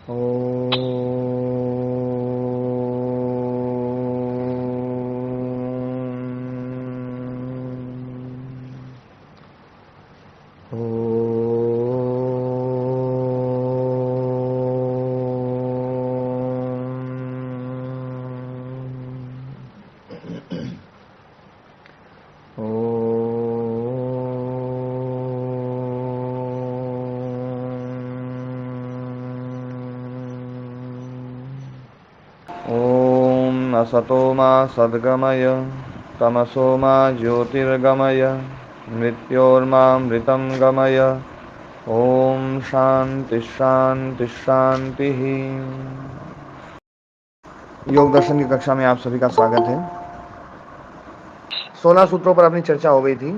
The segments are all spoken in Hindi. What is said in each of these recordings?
ॐ असतो मा सद्गमय तमसो मा ज्योतिर्गमय मृत्योर्मामृतं गमय। ओम शांति शांति शांति। योग दर्शन की कक्षा में आप सभी का स्वागत है। 16 सूत्रों पर अपनी चर्चा हो गई थी।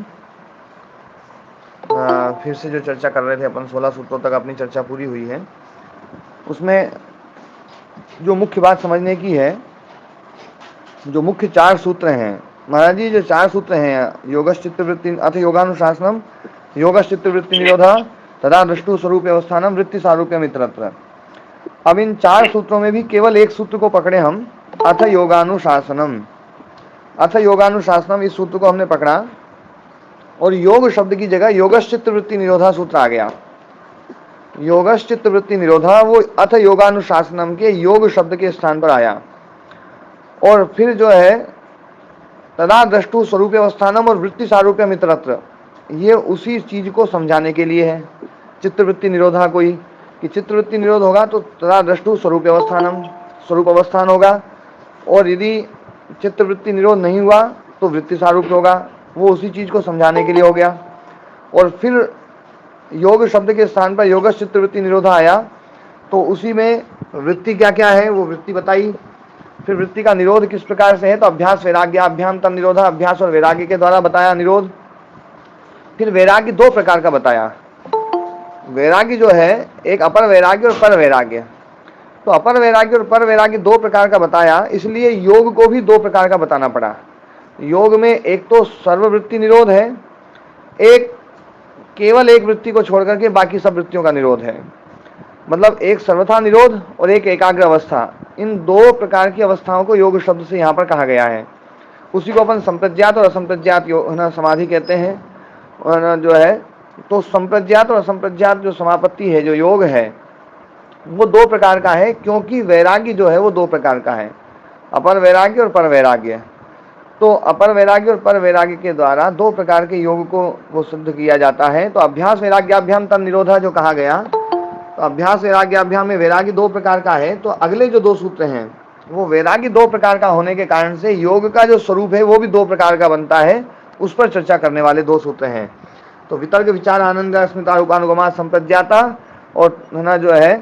फिर से जो चर्चा कर रहे थे अपन, 16 सूत्रों तक अपनी चर्चा पूरी हुई है। उसमें जो मुख्य बात समझने की है, जो मुख्य 4 सूत्र हैं महाराज जी, जो 4 सूत्र हैं, योगश्चित्तवृत्ति अथ योगानुशासनम, योगश्चित्तवृत्ति निरोधा तथा दृष्टु स्वरूप व्यवस्थानम वृत्ति सारूप्यम इतरत्र। अब इन 4 सूत्रों में भी केवल एक सूत्र को पकड़े हम, अथ योगानुशासनम। अथ योगानुशासनम, इस सूत्र को हमने पकड़ा और योग शब्द की जगह योगश्चित्तवृत्ति निरोधा सूत्र आ गया। योगश्चित्तवृत्ति निरोधा वो अथ योगानुशासनम के योग शब्द के स्थान पर आया। और फिर जो है तदा दृष्टु स्वरूप अवस्थानम और वृत्ति सारूप्यम इतरत्र, ये उसी चीज को समझाने के लिए है। चित्तवृत्ति निरोधा कोई कि चित्तवृत्ति निरोध होगा तो तदा दृष्टु स्वरूप अवस्थानम, स्वरूप अवस्थान होगा, और यदि चित्तवृत्ति निरोध नहीं हुआ तो वृत्ति सारूप होगा। वो उसी चीज को समझाने के लिए हो गया। और फिर योग शब्द के स्थान पर योगश चित्तवृत्ति निरोधा आया तो उसी में वृत्ति क्या क्या है वो वृत्ति बताई। फिर वृत्ति का निरोध किस प्रकार से है तो अभ्यास वैराग्य अभ्याम तम निरोधा, अभ्यास और वैराग्य के द्वारा बताया निरोध। फिर वैराग्य 2 प्रकार का बताया। वैराग्य जो है एक अपर वैराग्य और पर वैराग्य। तो अपर वैराग्य और पर वैराग्य 2 प्रकार का बताया, इसलिए योग को भी 2 प्रकार का बताना पड़ा। योग में एक तो सर्ववृत्ति निरोध है, एक केवल एक वृत्ति को छोड़ करके बाकी सब वृत्तियों का निरोध है। मतलब एक सर्वथा निरोध और एक एकाग्र अवस्था, इन 2 प्रकार की अवस्थाओं को योग शब्द से यहाँ पर कहा गया है। उसी को अपन संप्रज्ञात और असंप्रज्ञात समाधि कहते हैं। और जो है तो संप्रज्ञात और असंप्रज्ञात जो समापत्ति है, जो योग है, वो 2 प्रकार का है, क्योंकि वैराग्य जो है वो 2 प्रकार का है, अपर वैराग्य और पर वैराग्य। तो अपर वैराग्य और पर वैराग्य के द्वारा 2 प्रकार के योग को वो सिद्ध किया जाता है। तो अभ्यास वैराग्याभ्याम तम निरोधा जो कहा गया, तो अभ्यास वैराग्याभ्याम में वैराग्य 2 प्रकार का है। तो अगले जो 2 सूत्र हैं वो वैराग्य 2 प्रकार का होने के कारण से योग का जो स्वरूप है वो भी 2 प्रकार का बनता है। उस पर चर्चा करने वाले 2 सूत्र हैं। तो वितर्क विचार आनंद अस्मिता रूपानुगमा संप्रज्ञाता और ना जो है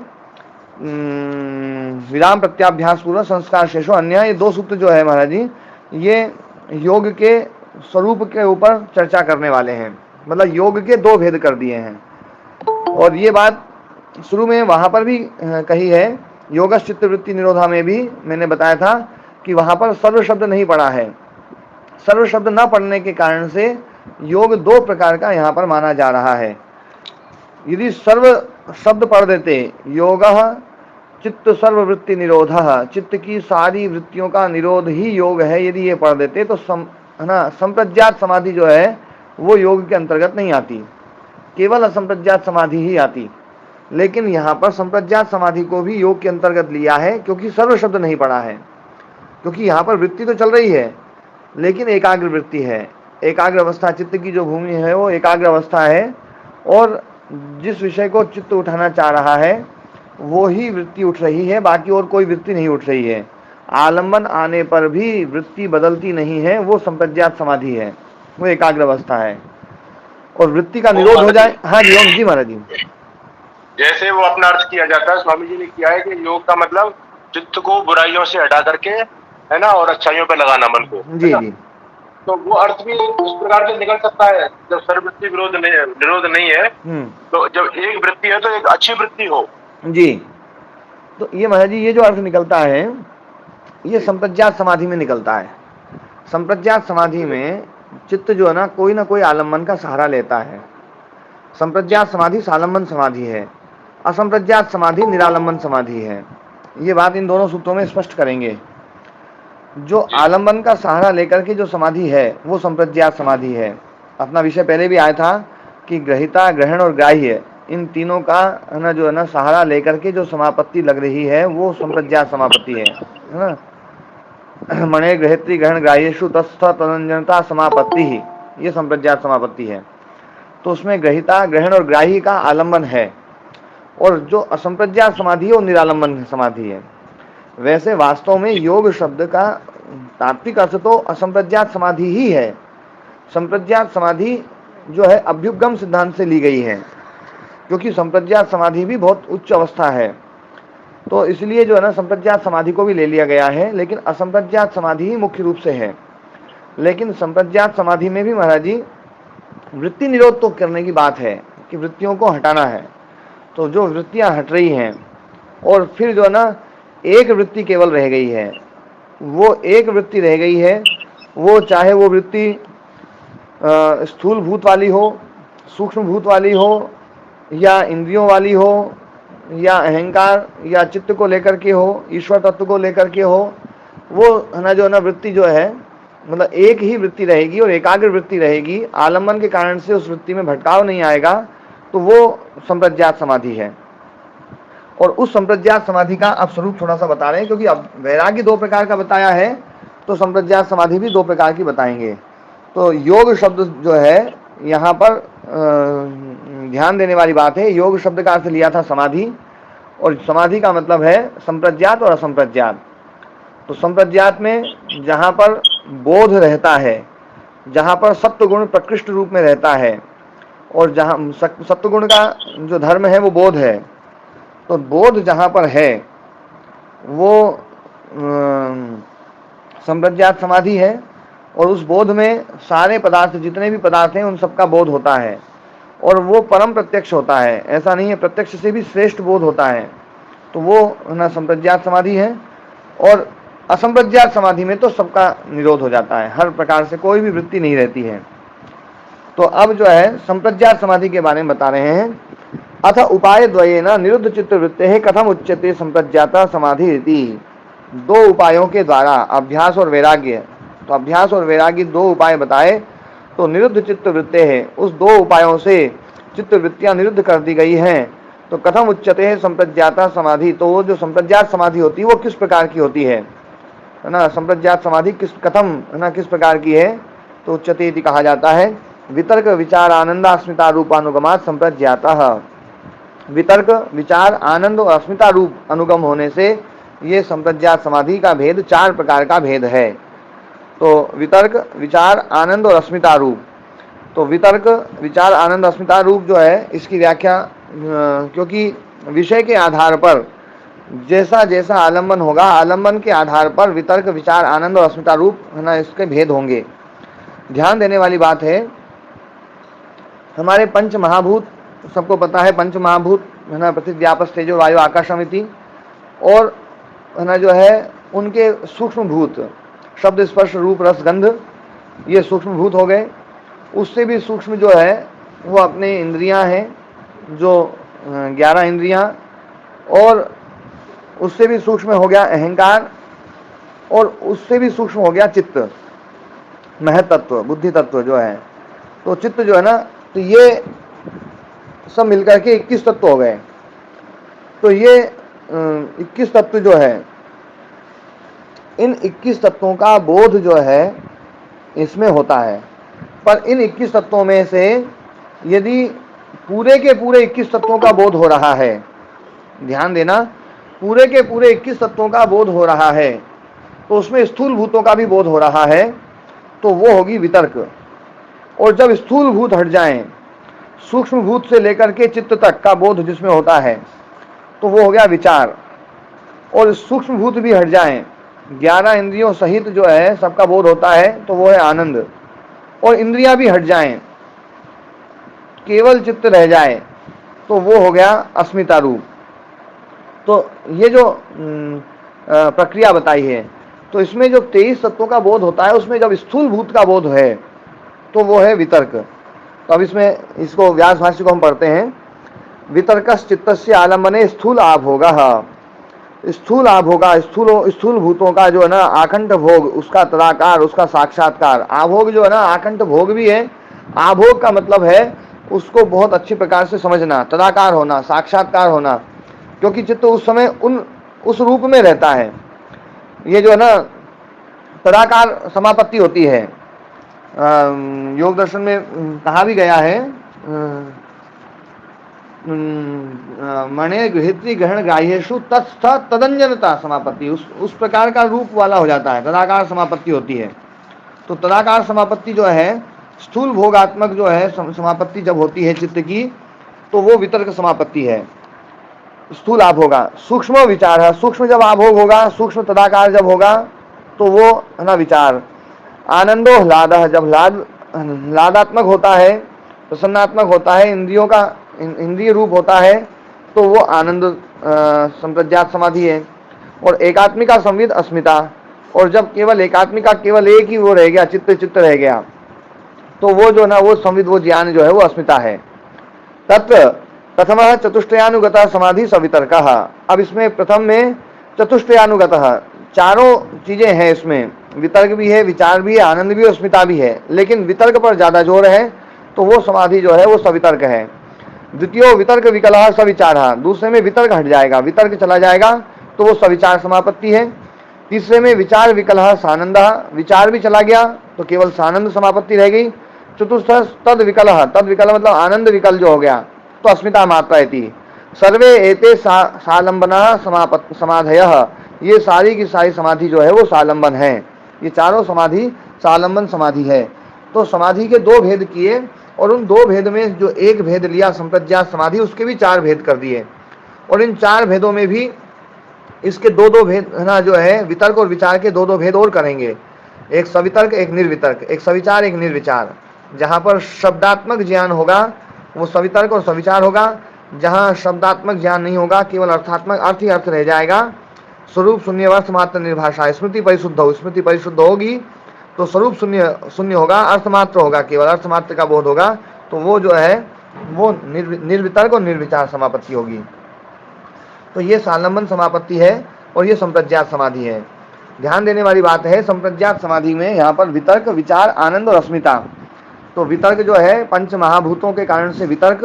विराम प्रत्याभ्यास पूर्व संस्कार शेषो अन्य, ये 2 सूत्र जो है महाराज जी, ये योग के स्वरूप के ऊपर चर्चा करने वाले हैं। मतलब योग के 2 भेद कर दिए हैं। और ये बात शुरू में वहां पर भी कही है। योगश चित्तवृत्ति निरोधा में भी मैंने बताया था कि वहां पर सर्व शब्द नहीं पड़ा है। सर्व शब्द न पढ़ने के कारण से योग 2 प्रकार का यहाँ पर माना जा रहा है। यदि सर्व शब्द पढ़ देते, योग चित्त सर्ववृत्ति निरोध, चित्त की सारी वृत्तियों का निरोध ही योग है, यदि ये पढ़ देते तो है ना, संप्रज्ञात समाधि जो है वो योग के अंतर्गत नहीं आती, केवल असंप्रज्ञात समाधि ही आती। लेकिन यहाँ पर संप्रज्ञात समाधि को भी योग के अंतर्गत लिया है, क्योंकि सर्व शब्द नहीं पढ़ा है। क्योंकि यहाँ पर वृत्ति तो चल रही है लेकिन एकाग्र वृत्ति है। एकाग्र अवस्था, चित्त की जो भूमि है वो एकाग्र अवस्था है, और जिस विषय को चित्त उठाना चाह रहा है वो ही वृत्ति उठ रही है, बाकी और कोई वृत्ति नहीं उठ रही है। आलम्बन आने पर भी वृत्ति बदलती नहीं है, वो संप्रज्ञात समाधि है, वो एकाग्र अवस्था है। और वृत्ति का निरोध हो जाए। हाँ जी, ओम जी महाराज जी। जैसे वो अपना अर्थ किया जाता है, स्वामी जी ने किया है कि योग का मतलब चित्त को बुराइयों से हटा करके, है ना, और अच्छाइयों पे लगाना मन को, जी जी। तो वो अर्थ भी उस प्रकार से निकल सकता है। जब सर्ववृत्ति निरोध नहीं है, तो जब एक वृत्ति है तो एक अच्छी वृत्ति हो जी। तो ये महाराज जी, ये जो अर्थ निकलता है ये संप्रज्ञात समाधि में निकलता है। संप्रज्ञात समाधि में चित्त जो है ना कोई आलम्बन का सहारा लेता है। संप्रज्ञात समाधि सालंबन समाधि है। असंप्रज्ञात समाधि निरालंबन समाधि है। ये बात इन दोनों सूत्रों में स्पष्ट करेंगे। जो जी आलंबन का सहारा लेकर के जो समाधि है वो संप्रज्ञात समाधि है। अपना विषय पहले भी आया था कि ग्रहिता, ग्रहण और ग्राह्य, इन तीनों का है ना जो है ना सहारा लेकर के जो समापत्ति लग रही है वो संप्रज्ञात समापत्ति है ना। मणे ग्रहित्री ग्रहण ग्राह्येषु तस्थ तदंजनता समापत्ति ही, ये संप्रज्ञात समापत्ति है। तो उसमें ग्रहिता, ग्रहण और ग्राही का आलंबन है, और जो असंप्रज्ञात समाधि है वो निरालंबन समाधि है। वैसे वास्तव में योग शब्द का तात्विक अर्थ तो असंप्रज्ञात समाधि ही है। संप्रज्ञात समाधि जो है अभ्युपगम सिद्धांत से ली गई है, क्योंकि संप्रज्ञात समाधि भी बहुत उच्च अवस्था है, तो इसलिए जो है ना संप्रज्ञात समाधि को भी ले लिया गया है। लेकिन असंप्रज्ञात समाधि ही मुख्य रूप से है। लेकिन संप्रज्ञात समाधि में भी महाराज जी वृत्ति निरोध तो करने की बात है कि वृत्तियों को हटाना है। तो जो वृत्तियां हट रही हैं और फिर जो है ना एक वृत्ति केवल रह गई है, वो एक वृत्ति रह गई है, वो चाहे वो वृत्ति स्थूल भूत वाली हो, सूक्ष्म भूत वाली हो, या इंद्रियों वाली हो, या अहंकार या चित्त को लेकर के हो, ईश्वर तत्व को लेकर के हो, वो है ना जो है ना वृत्ति जो है मतलब एक ही वृत्ति रहेगी और एकाग्र वृत्ति रहेगी। आलम्बन के कारण से उस वृत्ति में भटकाव नहीं आएगा, तो वो संप्रज्ञात समाधि है। और उस संप्रज्ञात समाधि का अब स्वरूप थोड़ा सा बता रहे हैं, क्योंकि अब वैराग्य दो प्रकार का बताया है, तो संप्रज्ञात समाधि भी दो प्रकार की बताएंगे। तो योग शब्द जो है यहाँ पर ध्यान देने वाली बात है। योग शब्द का अर्थ लिया था समाधि, और समाधि का मतलब है संप्रज्ञात और असंप्रज्ञात। तो संप्रज्ञात में जहाँ पर बोध रहता है, जहाँ पर सत्वगुण प्रकृष्ट रूप में रहता है, और जहाँ सत्वगुण का जो धर्म है वो बोध है, तो बोध जहाँ पर है वो संप्रज्ञात समाधि है। और उस बोध में सारे पदार्थ, जितने भी पदार्थ हैं, उन सबका बोध होता है, और वो परम प्रत्यक्ष होता है। ऐसा नहीं है, प्रत्यक्ष से भी श्रेष्ठ बोध होता है, तो वो ना संप्रज्ञात समाधि है। और असंप्रज्ञात समाधि में तो सबका निरोध हो जाता है, हर प्रकार से कोई भी वृत्ति नहीं रहती है। तो अब जो है संप्रज्ञात समाधि के बारे में बता रहे हैं। अथ उपाय द्वयेन निरुद्ध चित्त वृत्ते कथम उच्यते संप्रज्ञाता समाधि इति। दो उपायों के द्वारा, अभ्यास और वैराग्य, तो अभ्यास और वैराग्य दो उपाय बताए, तो निरुद्ध चित्त वृत्ते है, उस दो उपायों से चित्त वृत्तियां निरुद्ध कर दी गई हैं। तो कथम उच्यते है संप्रज्ञाता समाधि, तो वो जो संप्रज्ञात समाधि होती है वो किस प्रकार की होती है ना। संप्रज्ञात समाधि कथम है ना किस प्रकार की है, तो उच्यते इति कहा जाता है। वितर्क विचार आनंद अस्मिता रूपानुगमात संप्रज्ञाता। वितर्क, विचार, आनंद और अस्मिता रूप अनुगम होने से ये संप्रज्ञात समाधि का भेद, चार प्रकार का भेद है। तो वितर्क, विचार, आनंद और अस्मिता रूप। तो वितर्क, विचार, आनंद, अस्मिता रूप जो है, इसकी व्याख्या क्योंकि विषय के आधार पर जैसा जैसा आलम्बन होगा, आलम्बन के आधार पर वितर्क, विचार, आनंद और अस्मिता रूप है ना इसके भेद होंगे। ध्यान देने वाली बात है, हमारे पंच महाभूत सबको पता है, पंच महाभूत है ना पृथ्वी व्यापक तेजो वायु आकाशम इति, और है ना जो है उनके सूक्ष्म भूत शब्द स्पर्श रूप रस गंध, ये सूक्ष्म भूत हो गए। उससे भी सूक्ष्म जो है वो अपने इंद्रियां हैं, जो 11 इंद्रियां, और उससे भी सूक्ष्म हो गया अहंकार, और उससे भी सूक्ष्म हो गया चित्त, महतत्व, बुद्धि तत्व जो है। तो चित्त जो है ना, तो ये सब मिलकर के 21 तत्व हो गए। तो ये 21 तत्व जो है, इन 21 तत्वों का बोध जो है इसमें होता है। पर इन 21 तत्वों में से यदि पूरे के पूरे 21 तत्वों का बोध हो रहा है, ध्यान देना, पूरे के पूरे 21 तत्वों का बोध हो रहा है, तो उसमें स्थूल भूतों का भी बोध हो रहा है, तो वो होगी वितर्क। और जब स्थूल भूत हट जाएं, सूक्ष्म भूत से लेकर के चित्त तक का बोध जिसमें होता है, तो वो हो गया विचार। और सूक्ष्म भूत भी हट जाएं, 11 इंद्रियों सहित जो है सबका बोध होता है, तो वो है आनंद। और इंद्रियां भी हट जाएं, केवल चित्त रह जाए, तो वो हो गया अस्मिता रूप। तो ये जो प्रक्रिया बताई है, तो इसमें जो 23 तत्वों का बोध होता है, उसमें जब स्थूल भूत का बोध है तो वो है वितर्क। तो अब इसमें इसको व्यास भाष्य को हम पढ़ते हैं। वितर्कश्चित्तस्य आलम्बने स्थूल आभोगः। स्थूल आभोगा, स्थूल भूतों का जो है ना आकंठ भोग, उसका तदाकार, उसका साक्षात्कार। आभोग जो है ना आकंठ भोग भी है। आभोग का मतलब है उसको बहुत अच्छी प्रकार से समझना, तदाकार होना, साक्षात्कार होना, क्योंकि चित्त उस समय उस रूप में रहता है। ये जो है ना तदाकार समापत्ति होती है। योग दर्शन में कहा भी गया है, मणे गृहित्री ग्रहण ग्राह्येषु तत्स्थ तदंजनता समापत्ति, उस प्रकार का रूप वाला हो जाता है, तदाकार समापत्ति होती है। तो तदाकार समापत्ति जो है, स्थूल भोगात्मक जो है समापत्ति जब होती है चित्त की, तो वो वितर्क समापत्ति है, स्थूल आभोगा। सूक्ष्म विचार है, सूक्ष्म जब आभोग होगा, सूक्ष्म तदाकार जब होगा, तो वो है ना विचार। आनंदो ह्लाद, जब ह्लादात्मक होता है, प्रसन्नात्मक होता है, इंद्रियों का इंद्रिय रूप होता है, तो वो आनंद संप्रज्ञात समाधि है। और एकात्मिका संविद अस्मिता, और जब केवल एकात्मिका, केवल एक ही वो रह गया, चित्त रह गया, तो वो जो ना वो संविद, वो ज्ञान जो है वो अस्मिता है। तत्र प्रथम चतुष्टयानुगत समाधि सवितर्क। अब इसमें प्रथम में चतुष्टयानुगत, चारों चीजें हैं इसमें, वितर्क भी है, विचार भी है, आनंद भी, अस्मिता भी है, लेकिन वितर्क पर ज्यादा जोर है, तो वो समाधि जो है वो सवितर्क है। द्वितीय वितर्क विकलः सविचार, दूसरे में वितर्क हट जाएगा, वितर्क चला जाएगा, तो वो सविचार समापत्ति है। तीसरे में विचार विकलः सानंद, विचार भी चला गया तो केवल सानंद समापत्ति रह गई। चतुर्थ तद विकलः, तद विकल मतलब आनंद विकल जो हो गया, तो अस्मिता मात्रा थी। सर्वे एते सालंबना समाधयः, ये सारी की सारी समाधि जो है वो सालंबन है, ये चारों समाधि सालंबन समाधि है। तो समाधि के दो भेद किए, और उन दो भेद में जो एक भेद लिया संप्रज्ञात समाधि, उसके भी चार भेद कर दिए, और इन चार भेदों में भी इसके दो दो भेद है ना, जो है वितर्क और विचार के दो दो भेद और करेंगे, एक सवितर्क, एक निर्वितर्क, एक सविचार, एक निर्विचार। जहाँ पर शब्दात्मक ज्ञान होगा वो सवितर्क और सविचार होगा, जहाँ शब्दात्मक ज्ञान नहीं होगा, केवल अर्थात्मक, अर्थ ही अर्थ रह जाएगा, स्वरूप शून्य अर्थ मात्र निर्भाषा, स्मृति परिशुद्ध हो, स्मृति परिशुद्ध होगी तो स्वरूप शून्य होगा, अर्थ मात्र होगा, केवल अर्थ मात्र का बोध होगा, तो वो जो है वो निर्वितर्क और निर्विचार समापत्ति होगी। तो ये सालंबन समापत्ति है और ये संप्रज्ञात समाधि है। ध्यान देने वाली बात है, संप्रज्ञात समाधि में यहाँ पर वितर्क, विचार, आनंद और अस्मिता। तो वितर्क जो है पंच महाभूतों के कारण से वितर्क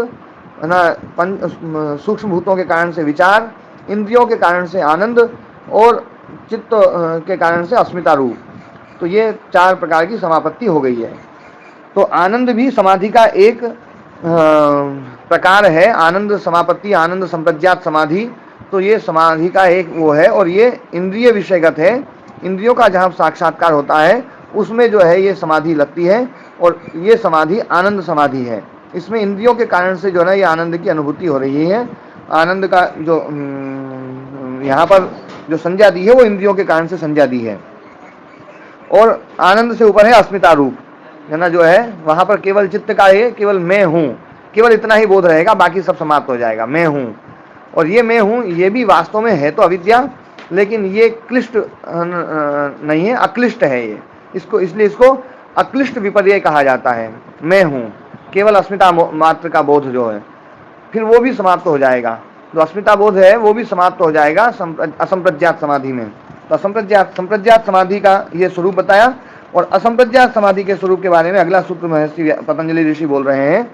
है ना, सूक्ष्म भूतों के कारण से विचार, इंद्रियों के कारण से आनंद, और चित्त के कारण से अस्मिता रूप। तो ये चार प्रकार की समापत्ति हो गई है। तो आनंद भी समाधि का एक प्रकार है, आनंद समापत्ति, आनंद संप्रज्ञात समाधि। तो ये समाधि का एक वो है, और ये इंद्रिय विषयगत है, इंद्रियों का जहाँ साक्षात्कार होता है उसमें जो है ये समाधि लगती है, और ये समाधि आनंद समाधि है। इसमें इंद्रियों के कारण से जो है ये आनंद की अनुभूति हो रही है। आनंद का जो यहाँ पर जो संज्ञा दी है वो इंद्रियों के कारण से संज्ञा दी है। और आनंद से ऊपर है अस्मिता रूप, है ना, जो है वहाँ पर केवल चित्त का है, केवल मैं हूँ, केवल इतना ही बोध रहेगा, बाकी सब समाप्त हो जाएगा, मैं हूँ। और ये मैं हूँ ये भी वास्तव में है तो अविद्या, लेकिन ये क्लिष्ट नहीं है, अक्लिष्ट है ये, इसको इसलिए इसको अक्लिष्ट विपर्यय कहा जाता है। मैं हूँ, केवल अस्मिता मात्र का बोध जो है, फिर वो भी समाप्त हो जाएगा, जो अस्मिता बोध है वो भी समाप्त हो जाएगा असंप्रज्ञात समाधि में। तो संप्रज्ञात समाधि का ये स्वरूप बताया, और असंप्रज्ञात समाधि के स्वरूप के बारे में अगला सूत्र महर्षि पतंजलि ऋषि बोल रहे हैं।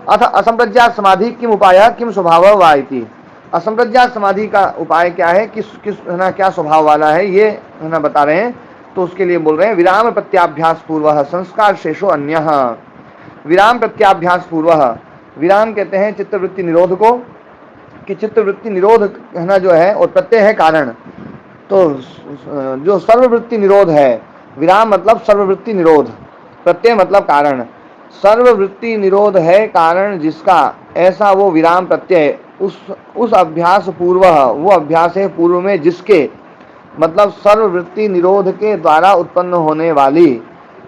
अथ असंप्रज्ञात समाधि किम उपाय किम स्वभाव वा इति। असंप्रज्ञात समाधि का उपाय क्या है, किस ना क्या स्वभाव वाला है, ये है ना बता रहे हैं। तो उसके लिए बोल रहे हैं विराम प्रत्याभ्यास पूर्व संस्कार शेषो अन्य। विराम प्रत्याभ्यास पूर्व, विराम कहते हैं चित्तवृत्ति निरोध को, कि चित्तवृत्ति निरोध है ना जो है, और प्रत्यय है कारण। तो जो सर्ववृत्ति निरोध है, विराम मतलब सर्ववृत्ति निरोध, प्रत्यय मतलब कारण। सर्ववृत्ति निरोध है कारण जिसका, ऐसा वो विराम प्रत्यय उस अभ्यास पूर्व, वो अभ्यास है पूर्व में जिसके, मतलब सर्ववृत्ति निरोध के द्वारा उत्पन्न होने वाली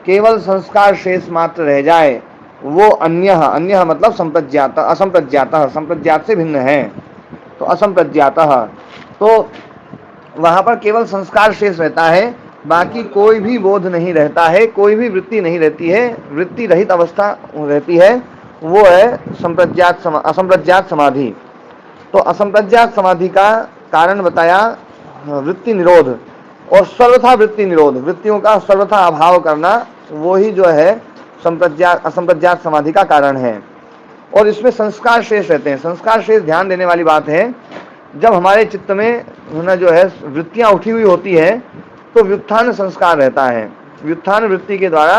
केवल संस्कार शेष मात्र रह जाए, वो अन्य मतलब संप्रज्ञात, असंप्रज्ञात, संप्रज्ञात से भिन्न है। तो असंप्रज्ञात, तो वहाँ पर केवल संस्कार शेष रहता है, बाकी कोई भी बोध नहीं रहता है, कोई भी वृत्ति नहीं रहती है, वृत्ति रहित अवस्था रहती है, वो है असंप्रज्ञात समाधि। तो असंप्रज्ञात समाधि का कारण बताया वृत्ति निरोध, और सर्वथा वृत्ति निरोध, वृत्तियों का सर्वथा अभाव करना, वो ही जो है असंप्रज्ञात समाधि का कारण है। और इसमें संस्कार शेष रहते हैं। संस्कार शेष ध्यान देने वाली बात है, जब हमारे चित्त में ना जो है वृत्तियां उठी हुई होती है तो व्युत्थान संस्कार रहता है। व्युत्थान वृत्ति के द्वारा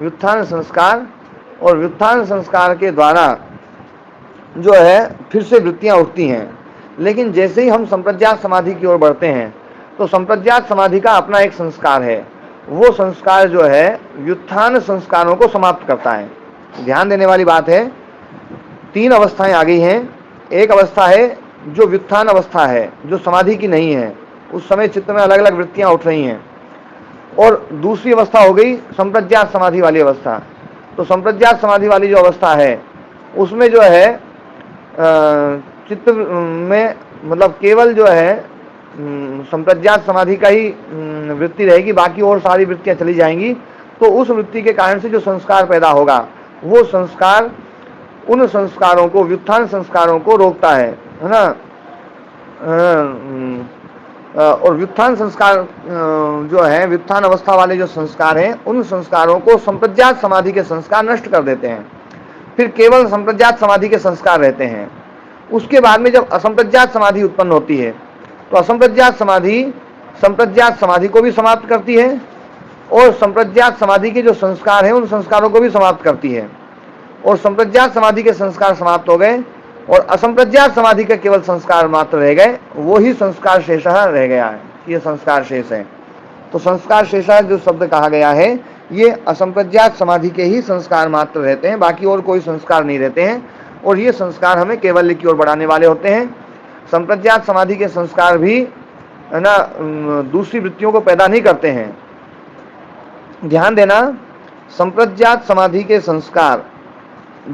व्युत्थान संस्कार, और व्युत्थान संस्कार के द्वारा जो है फिर से वृत्तियां उठती हैं। लेकिन जैसे ही हम संप्रज्ञात समाधि की ओर बढ़ते हैं तो संप्रज्ञात समाधि का अपना एक संस्कार है, वो संस्कार जो है व्युत्थान संस्कारों को समाप्त करता है। ध्यान देने वाली बात है, तीन अवस्थाएं आ गई हैं। एक अवस्था है जो व्युत्थान अवस्था है, जो समाधि की नहीं है, उस समय चित्त में अलग अलग वृत्तियां उठ रही हैं। और दूसरी अवस्था हो गई संप्रज्ञात समाधि वाली अवस्था। तो संप्रज्ञात समाधि वाली जो अवस्था है उसमें जो है चित्त में मतलब केवल जो है संप्रज्ञात समाधि का ही वृत्ति रहेगी, बाकी और सारी वृत्तियां चली जाएंगी। तो उस वृत्ति के कारण से जो संस्कार पैदा होगा, वो संस्कार उन संस्कारों को, व्युत्थान संस्कारों को रोकता है ना। और व्युत्थान संस्कार जो है, व्युत्थान अवस्था वाले जो संस्कार हैं, उन संस्कारों को संप्रज्ञात समाधि के संस्कार नष्ट कर देते हैं। फिर केवल संप्रज्ञात समाधि के संस्कार रहते हैं। उसके बाद में जब असंप्रज्ञात समाधि उत्पन्न होती है तो असंप्रज्ञात समाधि संप्रज्ञात समाधि को भी समाप्त करती है, और संप्रज्ञात समाधि के जो संस्कार हैं उन संस्कारों को भी समाप्त करती है। और संप्रज्ञात समाधि के संस्कार समाप्त हो गए और असंप्रज्ञात समाधि के केवल संस्कार मात्र रह गए, वो ही संस्कार शेष रह गया है। ये संस्कार शेष है। तो संस्कार शेष जो शब्द कहा गया है, ये असंप्रज्ञात समाधि के ही संस्कार मात्र रहते हैं, बाकी और कोई संस्कार नहीं रहते हैं। और ये संस्कार हमें कैवल्य की ओर बढ़ाने वाले होते हैं। संप्रज्ञात समाधि के संस्कार भी है ना दूसरी वृत्तियों को पैदा नहीं करते हैं। ध्यान देना, संप्रज्ञात समाधि के संस्कार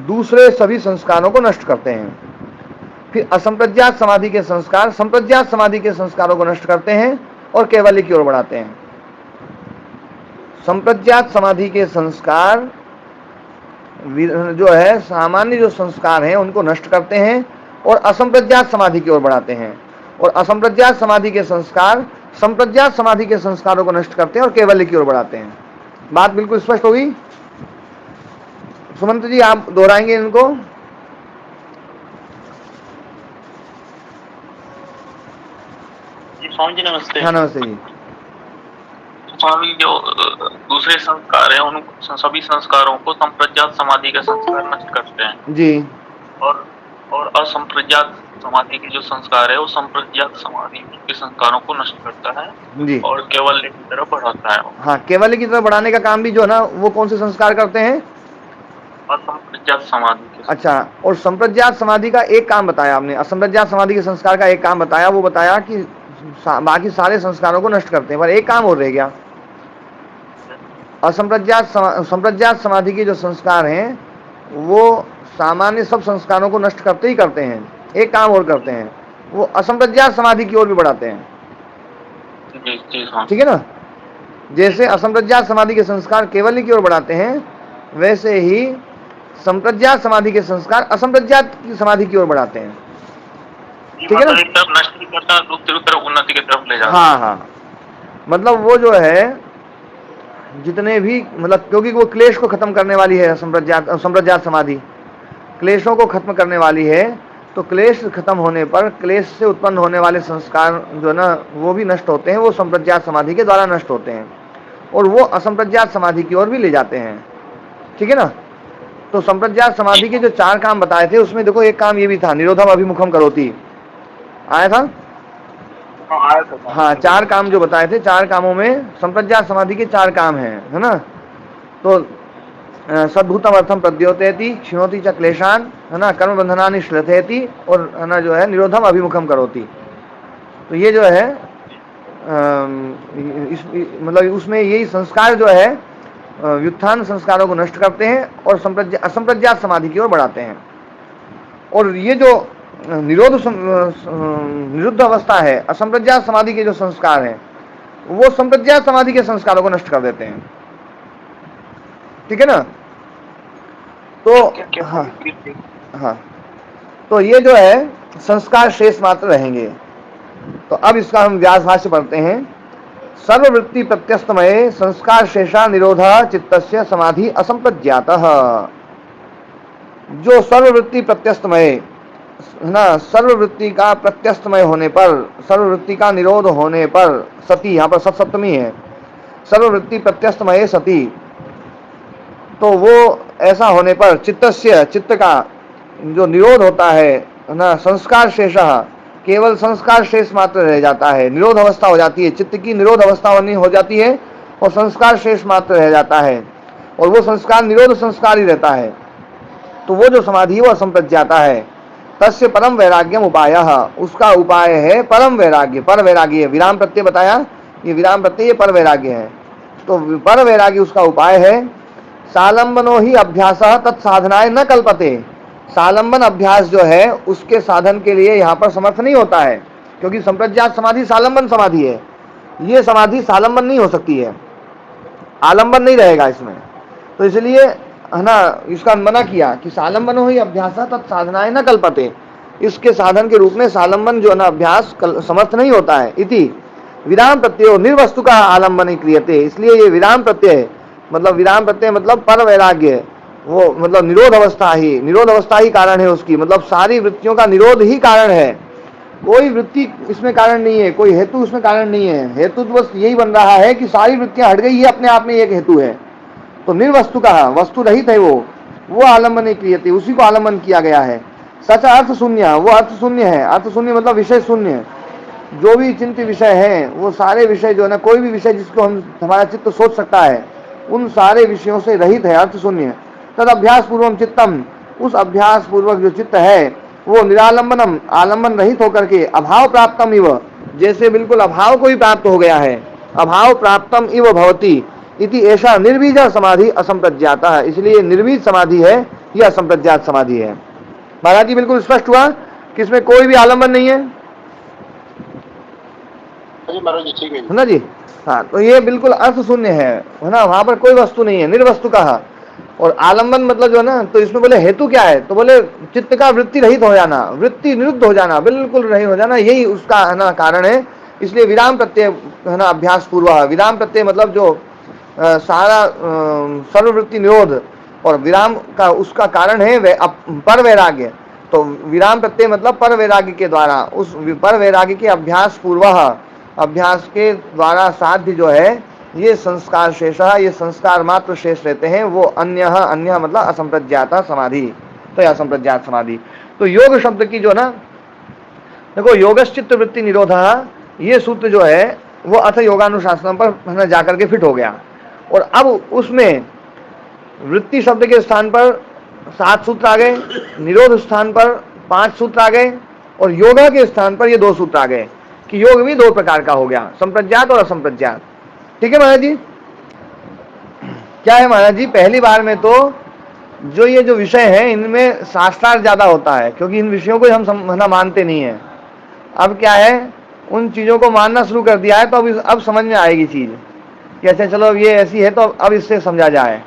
दूसरे सभी संस्कारों को नष्ट करते हैं। फिर असंप्रज्ञात समाधि के संस्कार संप्रज्ञात समाधि के संस्कारों को नष्ट करते हैं और कैवल्य की ओर बढ़ाते हैं। संप्रज्ञात समाधि के संस्कार जो है सामान्य जो संस्कार हैं उनको नष्ट करते हैं और असंप्रज्ञात समाधि की ओर बढ़ाते हैं। और असंप्रज्ञात समाधि के संस्कार संप्रज्ञात समाधि के संस्कारों को नष्ट करते हैं और कैवल्य की ओर बढ़ाते हैं। बात बिल्कुल स्पष्ट होगी? सुमंत जी, आप दोहराएंगे इनको? जी स्वामी जी नमस्ते। हाँ नमस्ते जी। स्वामी, जो दूसरे संस्कार हैं उन सभी संस्कारों को संप्रज्ञात समाधि के संस्कार नष्ट करते हैं जी। और असंप्रज्ञात समाधि के जो संस्कार है वो संप्रज्ञात समाधि के संस्कारों को नष्ट करता है जी। और कैवल्य की तरफ बढ़ाता है। हाँ, कैवल्य की तरफ बढ़ाने का काम भी जो है ना, वो कौन से संस्कार करते हैं? असंप्रज्ञात समाधि के। अच्छा, और संप्रज्ञात समाधि का एक काम बताया आपने, असंप्रज्ञात समाधि के संस्कार का एक काम बताया, वो बताया कि बाकी सारे संस्कारों को नष्ट करते हैं, पर एक काम और रह गया। संप्रज्ञात समाधि के जो संस्कार हैं वो सामान्य सब संस्कारों को नष्ट करते ही करते हैं, एक काम और करते हैं, वो असंप्रज्ञात समाधि की ओर भी बढ़ाते हैं। ठीक है ना? जैसे असंप्रज्ञात समाधि के संस्कार कैवल्य की ओर बढ़ाते हैं, वैसे ही संप्रज्ञात समाधि के संस्कार असंप्रज्ञात की समाधि की ओर बढ़ाते हैं। ठीक है ना? एक तरफ नष्ट भी करता है, दूसरी तरफ उन्नति की तरफ ले जाता है। हाँ हाँ, मतलब वो जो है जितने भी मतलब, क्योंकि वो क्लेश को खत्म करने वाली है, संप्रज्ञात समाधि क्लेशों को खत्म करने वाली है। तो क्लेश खत्म होने पर क्लेश से उत्पन्न होने वाले संस्कार जो ना वो भी नष्ट होते हैं, वो संप्रज्ञात समाधि के द्वारा नष्ट होते हैं और वो असंप्रज्ञात समाधि की ओर भी ले जाते हैं। ठीक है ना? तो संप्रज्ञात समाधि के जो 4 काम बताए थे उसमें देखो एक काम ये भी था, निरोधम अभिमुखम करोति, आया था? हाँ, 4 काम जो बताए थे, 4 कामों में संप्रज्ञात समाधि के 4 काम हैं, है ना? तो सद्भूतम अर्थम प्रद्योतयति, क्षिणोति च क्लेशान, है ना, कर्म बंधनानि श्लथयति, और है ना जो है निरोधम अभिमुखम करोति। तो ये जो है मतलब उसमें यही संस्कार जो है व्युत्थान संस्कारों को नष्ट करते हैं और असंप्रज्ञात समाधि की ओर बढ़ाते हैं। और ये जो निरुद्ध अवस्था है, असंप्रज्ञात समाधि के जो संस्कार हैं वो संप्रज्ञात समाधि के संस्कारों को नष्ट कर देते हैं। ठीक है ना? तो हाँ, तो ये जो है संस्कार शेष मात्र रहेंगे। तो अब इसका हम व्यास भाष्य पढ़ते हैं। सर्ववृत्ति प्रत्यस्तमय संस्कार शेषा निरोध चित्तस्य समाधि असंप्रज्ञातः। जो सर्ववृत्ति प्रत्यस्तमय है ना, सर्ववृत्ति का प्रत्यस्तमय होने पर, सर्ववृत्ति का निरोध होने पर, सती यहाँ पर सप्तमी है, सर्ववृत्ति प्रत्यस्तमय सती, तो वो ऐसा होने पर चित्तस्य, चित्त का जो निरोध होता है ना, संस्कार शेषः, केवल संस्कार शेष मात्र रह जाता है, निरोध अवस्था हो जाती है, चित्त की निरोध अवस्था हो जाती है और संस्कार शेष मात्र रह जाता है, और वो संस्कार निरोध संस्कार ही रहता है। तो वो जो समाधि है वो असंप्रज्ञाता है। तस्य परम वैराग्यम उपायः, उसका उपाय है परम वैराग्य। पर वैराग्य, विराम प्रत्यय बताया, ये विराम प्रत्यय ये पर वैराग्य है। तो पर वैराग्य उसका उपाय है। सालंबनो ही अभ्यास तत्साधनाय न कल्पते। सालंबन अभ्यास जो है उसके साधन के लिए यहाँ पर समर्थ नहीं होता है, क्योंकि संप्रज्ञात समाधि सालंबन समाधि है। ये समाधि सालंबन नहीं हो सकती है, आलंबन नहीं रहेगा इसमें। तो इसलिए है ना, इसका मना किया कि सालंबनो ही अभ्यास तत्साधनाय न कल्पते। इसके साधन के रूप में सालंबन जो है ना अभ्यास समर्थ नहीं होता है। इति विराम प्रत्यय निर्वस्तु का आलंबन क्रियते। इसलिए ये विराम प्रत्यय मतलब, विराम प्रत्यय मतलब पर वैराग्य, वो मतलब निरोध अवस्था ही कारण है उसकी, मतलब सारी वृत्तियों का निरोध ही कारण है। कोई वृत्ति इसमें कारण नहीं है, कोई हेतु उसमें कारण नहीं है। हेतु तो बस यही बन रहा है कि सारी वृत्तियां हट गई, ये अपने आप में एक हेतु है। तो निर्वस्तु का, वस्तु रहित है वो आलम्बन क्रियते, उसी को आलम्बन किया गया है। सच अर्थ शून्य, वो अर्थ शून्य है। अर्थ शून्य मतलब विषय शून्य। जो भी चिंतित विषय है वो सारे विषय जो है ना, कोई भी विषय जिसको हमारा चित्त सोच सकता है, उन सारे विषयों से रहित है, अर्थ शून्य। तद अभ्यास पूर्वम चित्तम, उस अभ्यास पूर्वक जो चित्त है वो निरालंबनम, आलंबन रहित होकर के अभाव प्राप्तम इव, जैसे बिल्कुल अभाव को ही प्राप्त हो गया है, अभाव प्राप्तम इव भवति इति ऐसा निर्बीज समाधि असंप्रज्ञाता है। इसलिए निर्बीज समाधि है, यह असंप्रज्ञात समाधि है। महाराज जी बिल्कुल स्पष्ट हुआ कि इसमें कोई भी आलंबन नहीं है ना जी। हाँ, तो ये बिल्कुल अर्थ शून्य है ना, वहां पर कोई वस्तु नहीं है, निर्वस्तु कहा। और आलंबन मतलब जो है ना, तो इसमें बोले हेतु क्या है, तो बोले चित्त का वृत्ति रहित हो जाना, वृत्ति निरुद्ध हो जाना, बिल्कुल रहित हो जाना, यही उसका है ना कारण है। इसलिए विराम प्रत्यय है ना अभ्यास पूर्व। विराम प्रत्यय मतलब जो सारा सर्ववृत्ति निरोध और विराम का उसका कारण है पर वैराग्य। तो विराम प्रत्यय मतलब पर वैराग्य के द्वारा, उस पर वैराग्य के अभ्यास पूर्व, अभ्यास के द्वारा साध्य जो है ये संस्कार शेष, ये संस्कार मात्र शेष रहते हैं। वो अन्य, अन्य मतलब असंप्रज्ञाता समाधि, तो यह असंप्रज्ञात समाधि। तो योग शब्द की जो ना, देखो योगश्चित्त वृत्ति निरोध, ये सूत्र जो है वो अथ योगानुशासन पर जाकर के फिट हो गया। और अब उसमें वृत्ति शब्द के स्थान पर 7 सूत्र आ गए, निरोध स्थान पर 5 सूत्र आ गए, और योगा के स्थान पर ये 2 सूत्र आ गए कि योग भी 2 प्रकार का हो गया, संप्रज्ञात और असंप्रज्ञात। ठीक है महाराज जी। क्या है महाराज जी, पहली बार में तो जो ये जो विषय है इनमें शास्त्रार्थ ज्यादा होता है, क्योंकि इन विषयों को हम ना मानते नहीं है। अब क्या है, उन चीजों को मानना शुरू कर दिया है, तो अब समझ में आएगी चीज कि अच्छा चलो अब ये ऐसी है, तो अब इससे समझा जाए।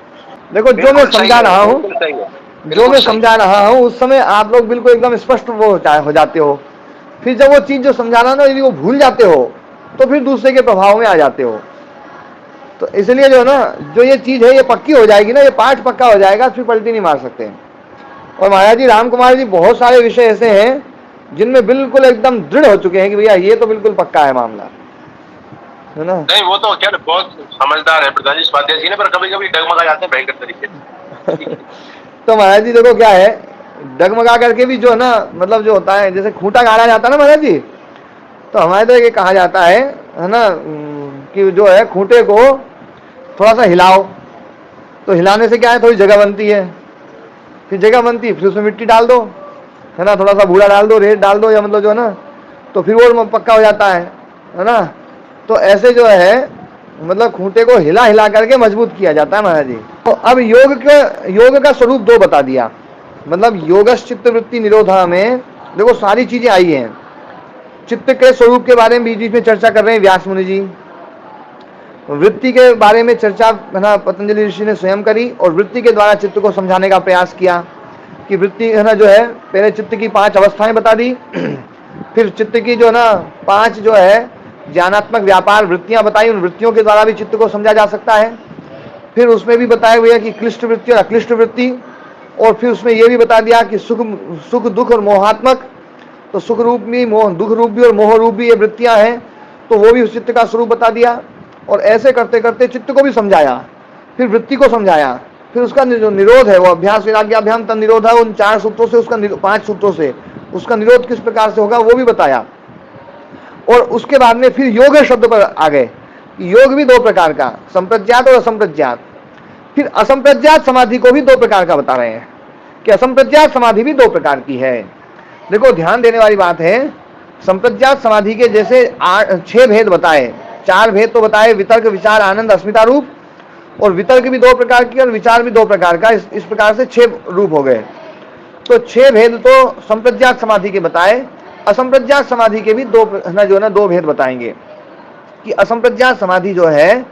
देखो जो मैं समझा रहा हूँ, जो मैं समझा रहा हूँ उस समय आप लोग बिल्कुल एकदम स्पष्ट वो हो जाते हो। फिर जब वो चीज जो समझाना ना, यदि वो भूल जाते हो तो फिर दूसरे के प्रभाव में आ जाते हो। तो इसलिए जो है ना, जो ये चीज है ये पक्की हो जाएगी ना, ये पाठ पक्का हो जाएगा, फिर पलटी नहीं मार सकते। और महाराज जी राम कुमार जी बहुत सारे विषय ऐसे हैं जिनमें बिल्कुल एकदम दृढ़ हो चुके हैं कि भैया ये तो बिल्कुल पक्का है मामला, है ना। नहीं वो तो क्या बहुत समझदार है प्रधान जी, स्वाध्याय जी ने, पर कभी कभी डगमगा जाते हैं भयंकर तरीके से। तो महाराज जी देखो क्या है, डगमगा करके भी जो है ना, मतलब जो होता है जैसे खूंटा गाड़ा जाता है ना महाराज जी, तो हमारे तो ये कहा जाता है ना कि जो है खूंटे को थोड़ा सा हिलाओ, तो हिलाने से क्या है थोड़ी जगह बनती है, फिर जगह बनती है फिर उसमें मिट्टी डाल दो, है ना, थोड़ा सा बूढ़ा डाल दो, रेत डाल दो, या मतलब जो है ना, तो फिर वो पक्का हो जाता है ना। तो ऐसे जो है मतलब खूंटे को हिला हिला करके मजबूत किया जाता है महाराज जी। तो अब योग का स्वरूप 2 बता दिया, मतलब योगश्चित्त वृत्ति निरोधा में देखो सारी चीजें आई हैं। चित्त के स्वरूप के बारे में बीच बीच में चर्चा कर रहे हैं व्यास मुनि जी, वृत्ति के बारे में चर्चा है ना पतंजलि ऋषि ने स्वयं करी, और वृत्ति के द्वारा चित्त को समझाने का प्रयास किया। कि वृत्ति है ना जो है, पहले चित्त की 5 अवस्थाएं बता दी, फिर चित्त की जो है ना 5 जो है ज्ञानात्मक व्यापार वृत्तियां बताई, उन वृत्तियों के द्वारा भी चित्त को समझा जा सकता है। फिर उसमें भी बताया हुआ है कि क्लिष्ट वृत्ति और अक्लिष्ट वृत्ति, और फिर उसमें यह भी बता दिया कि सुख दुख और मोहात्मक, तो सुख रूप भी मोह, दुख रूप भी और मोह रूप भी ये वृत्तियां हैं, तो वो भी उस चित्त का स्वरूप बता दिया। और ऐसे करते करते चित्त को भी समझाया, फिर वृत्ति को समझाया, फिर उसका जो निरोध है वो अभ्यास वैराग्याभ्याम तन निरोध है, उन 4 सूत्रों से उसका 5 सूत्रों से उसका निरोध किस प्रकार से होगा वो भी बताया। और उसके बाद में फिर योग शब्द पर आ गए। योग भी 2 प्रकार का, संप्रज्ञात और असंप्रज्ञात। फिर असंप्रज्ञात समाधि को भी 2 प्रकार का बता रहे हैं कि असंप्रज्ञात समाधि भी 2 प्रकार की है। देखो ध्यान देने वाली बात है, संप्रज्ञात समाधि के जैसे 6 भेद बताए, 4 भेद तो बताए, वितर्क विचार आनंद अस्मिता रूप, और वितर्क भी 2 प्रकार की और विचार भी 2 प्रकार का, इस प्रकार से 6 रूप हो गए। तो 6 भेद तो संप्रज्ञात समाधि के बताए। असंप्रज्ञात समाधि के भी 2 भेद बताएंगे कि असंप्रज्ञात समाधि जो है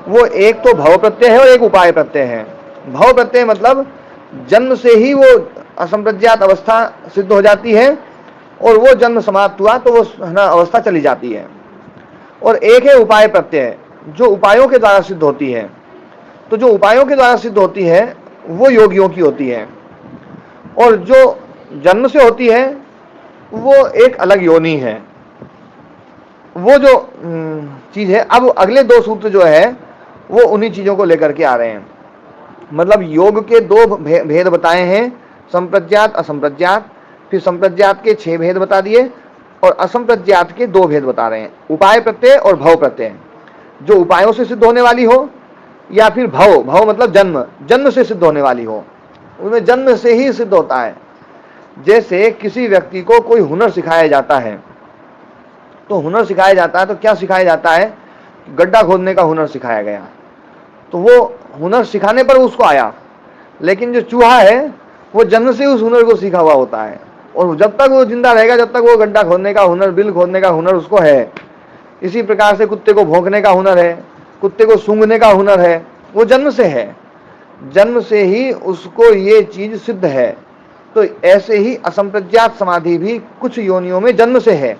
वो एक तो भव प्रत्यय है और एक उपाय प्रत्यय है। भव प्रत्यय मतलब जन्म से ही वो असंप्रज्ञात अवस्था सिद्ध हो जाती है, और वो जन्म समाप्त हुआ तो वो अवस्था चली जाती है। और एक है उपाय प्रत्यय, जो उपायों के द्वारा सिद्ध होती है। तो जो उपायों के द्वारा सिद्ध होती है वो योगियों की होती है, और जो जन्म से होती है वो एक अलग योनि है, वो जो चीज है। अब अगले 2 सूत्र जो है वो उन्हीं चीजों को लेकर के आ रहे हैं। मतलब योग के 2 भेद बताए हैं, संप्रज्ञात असंप्रज्ञात। फिर संप्रज्ञात के 6 भेद बता दिए, और असंप्रज्ञात के 2 भेद बता रहे हैं, उपाय प्रत्यय और भव प्रत्यय। जो उपायों से सिद्ध होने वाली हो, या फिर भव, भव मतलब जन्म से सिद्ध होने वाली हो, उनमें जन्म से ही सिद्ध होता है। जैसे किसी व्यक्ति को कोई हुनर सिखाया जाता है, तो हुनर सिखाया जाता है तो क्या सिखाया जाता है, गड्ढा खोदने का हुनर सिखाया गया, तो वो हुनर सिखाने पर उसको आया। लेकिन जो चूहा है वो जन्म से उस हुनर को सीखा हुआ होता है, और जब तक वो जिंदा रहेगा जब तक वो गड्ढा खोदने का हुनर, बिल खोदने का हुनर उसको है। इसी प्रकार से कुत्ते को भौंकने का हुनर है, कुत्ते को सूंघने का हुनर है, वो जन्म से है, जन्म से ही उसको ये चीज सिद्ध है। तो ऐसे ही असंप्रज्ञात समाधि भी कुछ योनियों में जन्म से है,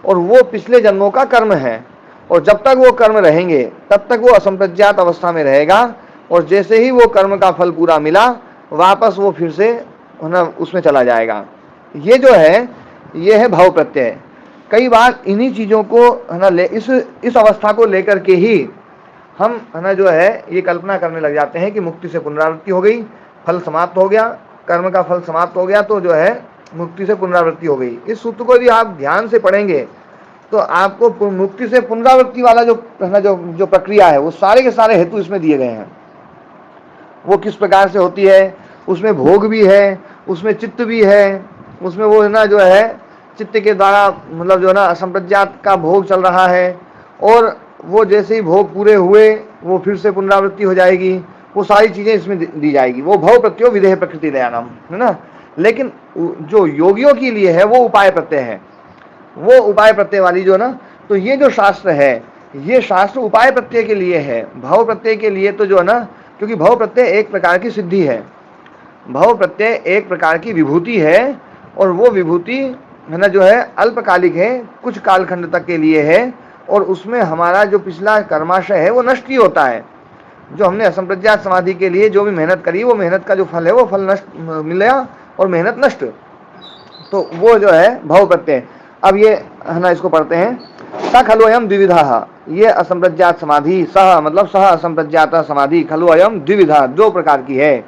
और वो पिछले जन्मों का कर्म है, और जब तक वो कर्म रहेंगे तब तक वो असंप्रज्ञात अवस्था में रहेगा, और जैसे ही वो कर्म का फल पूरा मिला वापस वो फिर से उसमें चला जाएगा। ये जो है ये है भाव प्रत्यय। कई बार इन्हीं चीज़ों को है ना इस अवस्था को लेकर के ही हम है ना जो है ये कल्पना करने लग जाते हैं कि मुक्ति से पुनरावृत्ति हो गई, फल समाप्त हो गया, कर्म का फल समाप्त हो गया, तो जो है मुक्ति से पुनरावृत्ति हो गई। इस सूत्र को यदि आप ध्यान से पढ़ेंगे तो आपको मुक्ति से पुनरावृत्ति वाला जो है ना जो प्रक्रिया है वो सारे के सारे हेतु इसमें दिए गए हैं। वो किस प्रकार से होती है, उसमें भोग भी है, उसमें चित्त भी है, उसमें वो है ना जो है चित्त के द्वारा मतलब जो है ना असंप्रज्ञात का भोग चल रहा है, और वो जैसे ही भोग पूरे हुए वो फिर से पुनरावृत्ति हो जाएगी, वो सारी चीज़ें इसमें दी जाएगी। वो भव प्रत्यो विदेह प्रकृति दयानम है ना। लेकिन जो योगियों के लिए है वो उपाय प्रत्यय है, वो उपाय प्रत्यय वाली जो ना, तो ये जो शास्त्र है ये शास्त्र उपाय प्रत्यय के लिए है। भव प्रत्यय के लिए तो जो है ना, क्योंकि भव प्रत्यय एक प्रकार की सिद्धि है, भव प्रत्यय एक प्रकार की विभूति है, और वो विभूति है ना जो है अल्पकालिक है, कुछ कालखंड तक के लिए है, और उसमें हमारा जो पिछला कर्माशय है वो नष्ट ही होता है। जो हमने असंप्रज्ञात समाधि के लिए जो भी मेहनत करी वो मेहनत का जो फल है वो फल नष्ट मिला, और मेहनत नष्ट, तो वो जो है भव प्रत्यय। अब ये है ना इसको पढ़ते हैं, स खलु अयम द्विविधा, ये असंप्रज्ञात समाधि, सह मतलब सह असंप्रज्ञात समाधि, खलु अयम द्विविधा 2 प्रकार की है,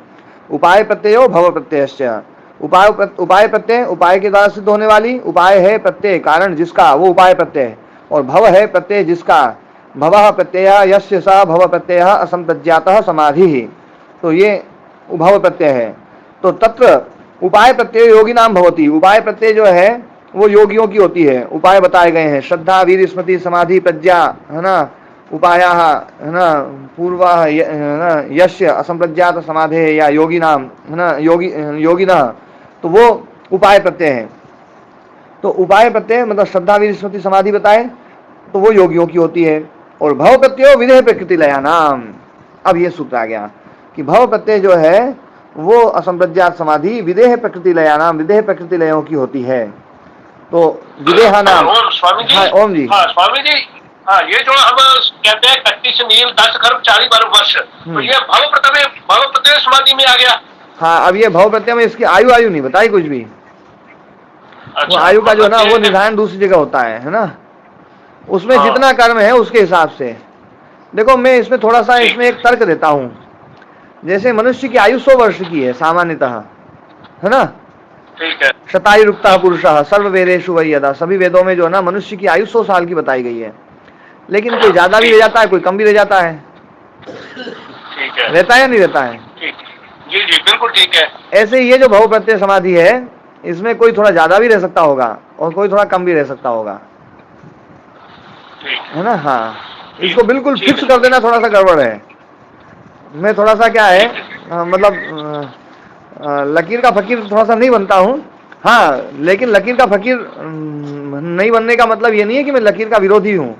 उपाय प्रत्ययो भव प्रत्ययश्च। उपाय प्रत्यय उपाय के द्वारा सिद्ध होने वाली, उपाय है प्रत्यय कारण जिसका, वो उपाय प्रत्यय, और भव है प्रत्यय जिसका, भवः प्रत्यय यस्य स भव प्रत्यय असंप्रज्ञातः समाधि, तो ये भव प्रत्यय है। तो तत्र उपाय प्रत्यय योगी नाम भवती, उपाय प्रत्यय जो है वो योगियों की होती है। उपाय बताए गए हैं, श्रद्धा वीर स्मृति समाधि प्रज्ञा है ना, उपाया है ना, पूर्व है ना, यस्य असंप्रज्ञात समाधे या योगी नाम है ना, योगी ना, तो वो उपाय प्रत्यय है। तो उपाय प्रत्यय मतलब श्रद्धा वीर स्मृति समाधि बताए तो वो योगियों की होती है। और भव प्रत्यय विदेह प्रकृति लया नाम। अब ये सूत्र आ गया कि भव प्रत्यय जो है वो असंप्रज्ञात समाधि विदेह प्रकृति लयानाम, विदेह प्रकृति लयों की होती है। तो विदेहा नाम। और स्वामी जी, हाँ ओम जी। हाँ स्वामी जी, हाँ ये जो हम कहते हैं 31 मील 10 खरब 40 अरब वर्ष, तो ये भाव प्रत्यय समाधि में आ गया। हाँ, अब ये भाव प्रत्यय में इसकी आयु नहीं बताई कुछ भी। अच्छा, वो आयु का जो है ना, वो ये- निर्धारण दूसरी जगह होता है ना, उसमें हाँ। जितना कर्म है उसके हिसाब से। देखो मैं इसमें थोड़ा सा इसमें एक तर्क देता हूं। जैसे मनुष्य की आयु 100 वर्ष की है सामान्यतः, है ना। ठीक है। शतायुरुक्तः पुरुषः सर्व वेदेषु वै यदा, सभी वेदों में जो है ना मनुष्य की आयु 100 साल की बताई गई है। लेकिन कोई ज्यादा भी रह जाता है, कोई कम भी रह जाता है। ठीक है। रहता है या नहीं रहता है? ठीक, जी जी बिल्कुल ठीक है। ऐसे ये जो भाव प्रत्यय समाधि है, इसमें कोई थोड़ा ज्यादा भी रह सकता होगा और कोई थोड़ा कम भी रह सकता होगा, है ना। हाँ, इसको बिल्कुल फिक्स कर देना थोड़ा सा गड़बड़ है। मैं थोड़ा सा क्या है, मतलब लकीर का फकीर थोड़ा सा नहीं बनता हूँ। हाँ, लेकिन लकीर का फकीर नहीं बनने का मतलब ये नहीं है कि मैं लकीर का विरोधी हूँ।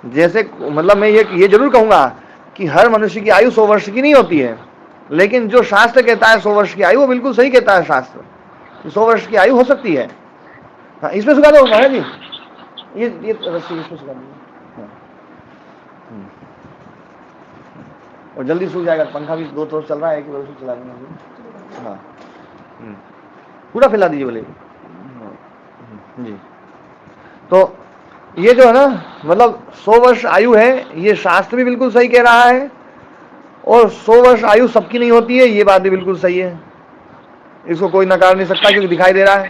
जैसे मतलब मैं ये जरूर कहूंगा कि हर मनुष्य की आयु 100 वर्ष की नहीं होती है, लेकिन जो शास्त्र कहता है 100 वर्ष की आयु, वो बिल्कुल सही कहता है शास्त्र। 100 वर्ष की आयु हो सकती है। हाँ, इसमें सुखा दो महाराज जी, ये रस्सी इसमें सुखा दीजिए। हाँ। और जल्दी सूख जाएगा, पंखा भी 2 तरफ चल रहा है, एक तरफ से चला देंगे। हाँ, पूरा फैला दीजिए बोले जी। तो ये जो है ना, मतलब 100 वर्ष आयु है, ये शास्त्र भी बिल्कुल सही कह रहा है। और 100 वर्ष आयु सबकी नहीं होती है, ये बात भी बिल्कुल सही है। इसको कोई नकार नहीं सकता क्योंकि दिखाई दे रहा है।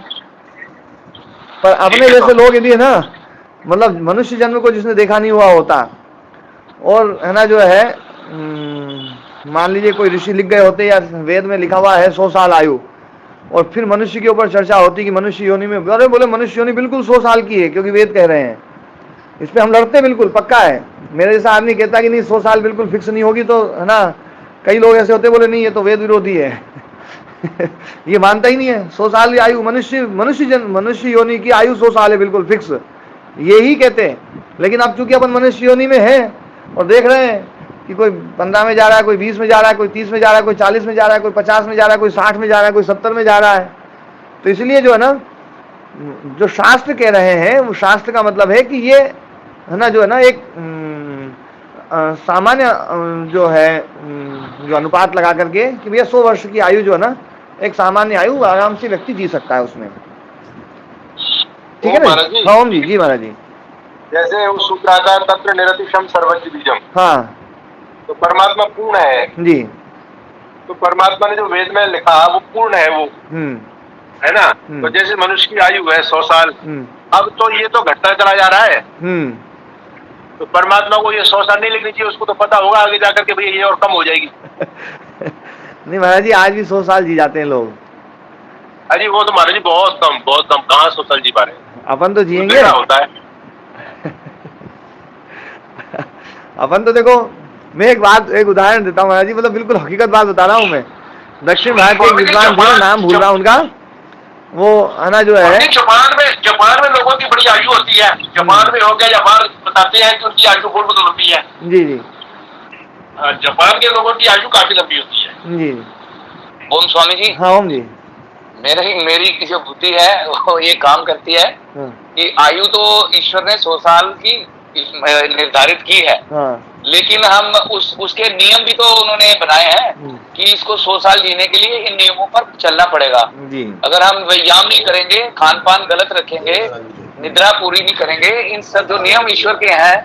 पर अपने जैसे लोग यदि है ना, मतलब मनुष्य जन्म को जिसने देखा नहीं हुआ होता, और है ना जो है मान लीजिए कोई ऋषि लिख गए होते या वेद में लिखा हुआ है 100 साल आयु, और फिर मनुष्य के ऊपर चर्चा होती कि मनुष्य योनि में, अरे बोले मनुष्य योनि बिल्कुल 100 साल की है क्योंकि वेद कह रहे हैं। इस पे हम लड़ते बिल्कुल पक्का है। मेरे जैसा आदमी कहता कि नहीं 100 साल बिल्कुल फिक्स नहीं होगी, तो है ना, कई लोग ऐसे होते बोले नहीं ये तो वेद विरोधी है। ये मानता ही नहीं है 100 साल की आयु, मनुष्य योनि की आयु 100 साल है बिल्कुल फिक्स, ये ही कहते हैं। लेकिन अब चूंकि अपन मनुष्य योनि में है और देख रहे हैं कि कोई 15 में जा रहा है, कोई 20 में जा रहा है, कोई 30 में जा रहा है, कोई 40 में जा रहा है, कोई 50 में जा रहा है, कोई 60 में जा रहा है, कोई 70 में जा रहा है, तो इसलिए जो है ना, जो शास्त्र कह रहे हैं वो शास्त्र का मतलब है कि ये है ना जो है ना एक सामान्य जो है जो अनुपात लगा करके कि भैया 100 वर्ष की आयु जो है ना, एक सामान्य आयु आराम से व्यक्ति जी सकता है उसमें। ठीक है ना? हाँ ओम जी। जी महाराज जी। जैसे वो सूत्र आता है तत्र निरतिशम सर्वज्ञ बीजम, हाँ तो परमात्मा पूर्ण है जी। तो परमात्मा ने जो वेद में लिखा वो पूर्ण है, वो है ना। तो जैसे मनुष्य की आयु है 100 साल, अब तो ये तो घटता चला जा रहा है, तो परमात्मा को ये 100 साल नहीं लिखनी चाहिए, उसको तो पता होगा आगे जाकर के भैया ये और कम हो जाएगी। नहीं महाराज जी, आज भी 100 साल जी जाते हैं लोग। अरे वो तो महाराज जी बहुत कम, कहाँ 100 साल जी पा रहे हैं। अपन तो जिएंगे होता है। अपन तो देखो, मैं एक उदाहरण देता हूँ महाराज जी, मतलब बिल्कुल हकीकत बात बता रहा हूँ मैं। दक्षिण भारत के एक विद्वान थे, नाम भूल रहा हूँ उनका, वो है ना जो है, जापान में लोगों की बड़ी आयु होती है। जापान में हो गया, जापान बताते हैं कि उनकी आयु बहुत लंबी है। जी जी। जापान के लोगों की आयु काफी लंबी होती है जी। ओम स्वामी जी। हाँ ओम जी। मेरी जो बुद्धि है वो ये काम करती है कि आयु तो ईश्वर ने 100 साल की निर्धारित की है, लेकिन हम उसके नियम भी तो उन्होंने बनाए हैं कि इसको 100 साल जीने के लिए इन नियमों पर चलना पड़ेगा। अगर हम व्यायाम नहीं करेंगे, खान पान गलत रखेंगे, निद्रा पूरी नहीं करेंगे, इन सब जो नियम ईश्वर के हैं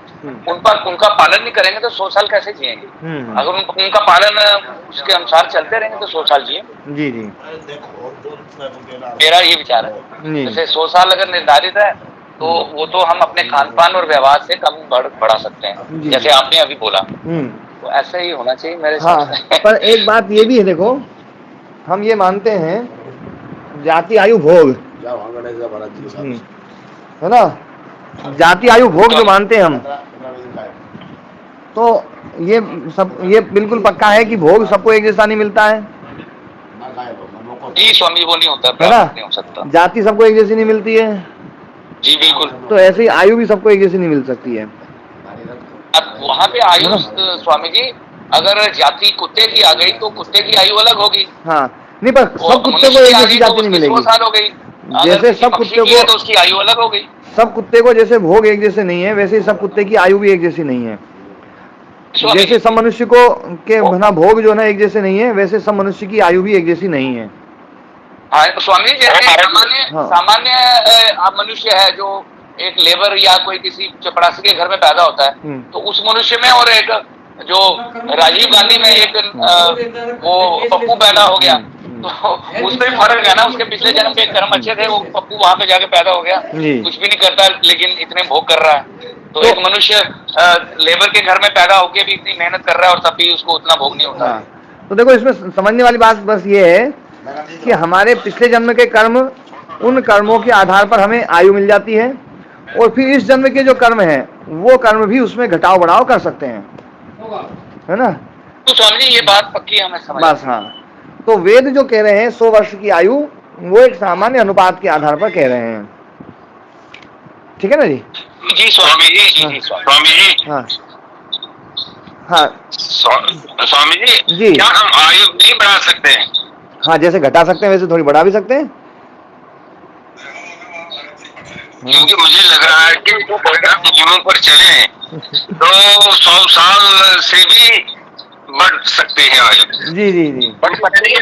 उनका पालन नहीं करेंगे तो 100 साल कैसे जिएंगे। अगर उनका पालन उसके अनुसार चलते रहेंगे तो 100 साल जिएंगे। जी जी। मेरा ये विचार है। जैसे 100 साल अगर निर्धारित है तो वो तो हम अपने खान पान और व्यवहार से कम बढ़ा सकते हैं, जैसे आपने अभी बोला। तो ऐसा ही होना चाहिए मेरे हिसाब से। पर एक बात ये भी है, देखो हम ये मानते हैं जाति आयु भोग, है ना, जाति आयु भोग जो मानते हैं हम, तो ये बिल्कुल पक्का है कि भोग सबको एक जैसा नहीं मिलता है। जी स्वामी, वो नहीं होता, है ना, नहीं हो सकता। जाति सबको एक जैसी नहीं मिलती है। जी बिल्कुल। तो ऐसे ही आयु भी सबको एक जैसी नहीं मिल सकती है। अब वहाँ पे आयु स्वामी जी अगर जाति कुत्ते की आ गई तो कुत्ते की आयु अलग होगी। हाँ, नहीं पर सब कुत्ते को एक जैसी जाति नहीं मिलेगी। 100 साल हो गई। जैसे सब कुत्ते को तो उसकी आयु अलग हो गई। सब कुत्ते को जैसे भोग एक जैसे नहीं है, वैसे ही सब कुत्ते की आयु भी एक जैसी नहीं है। जैसे सब मनुष्य को के ना भोग जो ना एक जैसे नहीं है, वैसे सब मनुष्य की आयु भी एक जैसी नहीं है। हाँ स्वामी जी, जैसे सामान्य मनुष्य है जो एक लेबर या कोई किसी चपरासी के घर में पैदा होता है, तो उस मनुष्य में और एक जो राजीव गांधी में एक वो पप्पू पैदा हो गया, तो उसमें फर्क है ना। उसके पिछले जन्म के कर्म अच्छे थे, वो पप्पू वहां पे जाके पैदा हो गया, कुछ भी नहीं करता लेकिन इतने भोग कर रहा है। तो एक मनुष्य लेबर के घर में पैदा होके भी इतनी मेहनत कर रहा है और तब भी उसको उतना भोग नहीं होता। तो देखो इसमें समझने वाली बात बस ये है कि हमारे पिछले जन्म के कर्म, उन कर्मों के आधार पर हमें आयु मिल जाती है, और फिर इस जन्म के जो कर्म हैं वो कर्म भी उसमें घटाव बढ़ाव कर सकते हैं, है ना। तो स्वामी जी ये बात पक्की हमें समझ बस हाँ, तो वेद जो कह रहे हैं 100 वर्ष की आयु, वो एक सामान्य अनुपात के आधार पर कह रहे हैं, ठीक है ना जी। जी स्वामी जी, जी स्वामी जी, हाँ हाँ स्वामी जी, क्या हम आयु नहीं बढ़ा सकते हैं? हाँ, जैसे घटा सकते हैं वैसे थोड़ी बढ़ा भी सकते हैं, क्योंकि मुझे लग रहा है कि नियमों पर चले तो 100 साल से भी बढ़ सकते हैं आयु। जी जी जी, बढ़ सकते हैं,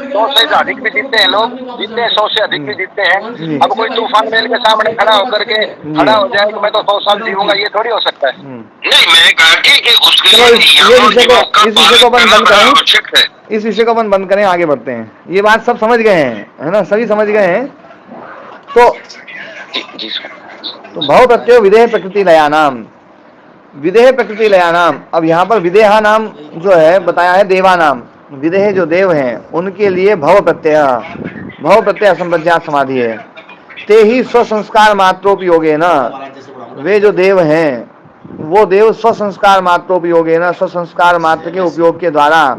100 से अधिक भी जीतते हैं लोग, जीतते हैं 100 से अधिक भी जीतते हैं। अब कोई तूफान मेल के सामने खड़ा होकर के खड़ा हो जाए तो मैं तो 100 साल जीऊंगा, ये थोड़ी हो सकता है। नहीं, मैंने कहा कि उसके लिए इस विषय को अपन बंद करें, इस विषय को अपन बंद करें, आगे बढ़ते हैं। ये बात सब समझ गए हैं, है ना, सभी समझ गए हैं। तो भाव प्रत्यय विदेह प्रकृति लया नाम, विदेह प्रकृति लया नाम। अब यहाँ पर विदेहा नाम जो है बताया है देवा नाम, विदेह जो देव हैं उनके लिए भव प्रत्यय असंप्रज्ञात समाधि है। ते ही स्वसंस्कार मात्रोपयोगे न, वे जो देव हैं वो देव स्वसंस्कार मात्रोपयोगे न, स्वसंस्कार मात्र के उपयोग के द्वारा,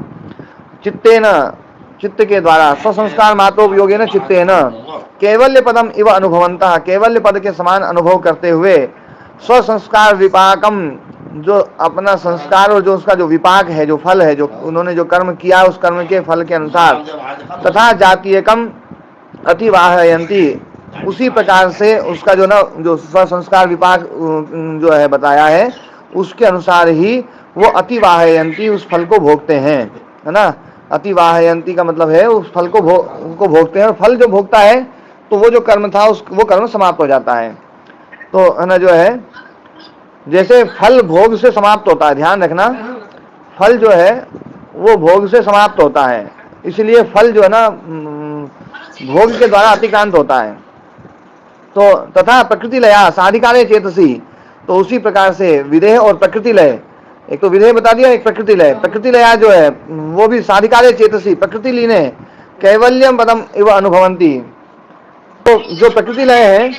चित्ते न, चित्त के द्वारा, स्वसंस्कार मात्रोपयोगे न चित्ते न, कैवल्य पदम इव अनुभवंतः, कैवल्य पद के समान अनुभव करते हुए, स्वसंस्कार विपाकम, जो अपना संस्कार और जो उसका जो विपाक है, जो फल है, जो उन्होंने जो कर्म किया उस कर्म के फल के अनुसार, तथा जातीयकम अतिवाहयंती, उसी प्रकार से उसका जो ना जो स्वसंस्कार विपाक जो है बताया है उसके अनुसार ही वो अतिवाहयंती उस फल को भोगते हैं, है ना। अतिवाहयंती का मतलब है उस फल को भोगते हैं, और फल जो भोगता है तो वो जो कर्म था वो कर्म समाप्त हो जाता है। तो है ना जो है जैसे फल भोग से समाप्त होता है, ध्यान रखना, फल जो है वो भोग से समाप्त होता है, इसलिए फल जो है ना भोग के द्वारा अतिक्रांत होता है। तो तथा प्रकृति लया साधिकारे चेतसी, तो उसी प्रकार से विदेह और प्रकृति लय, एक तो विधेय बता दिया, एक प्रकृति लय। प्रकृति लया जो है वो भी साधिकारे चेतसी, प्रकृति लीने कैवल्यम पदम इव अनुभवंती। तो जो प्रकृति लय है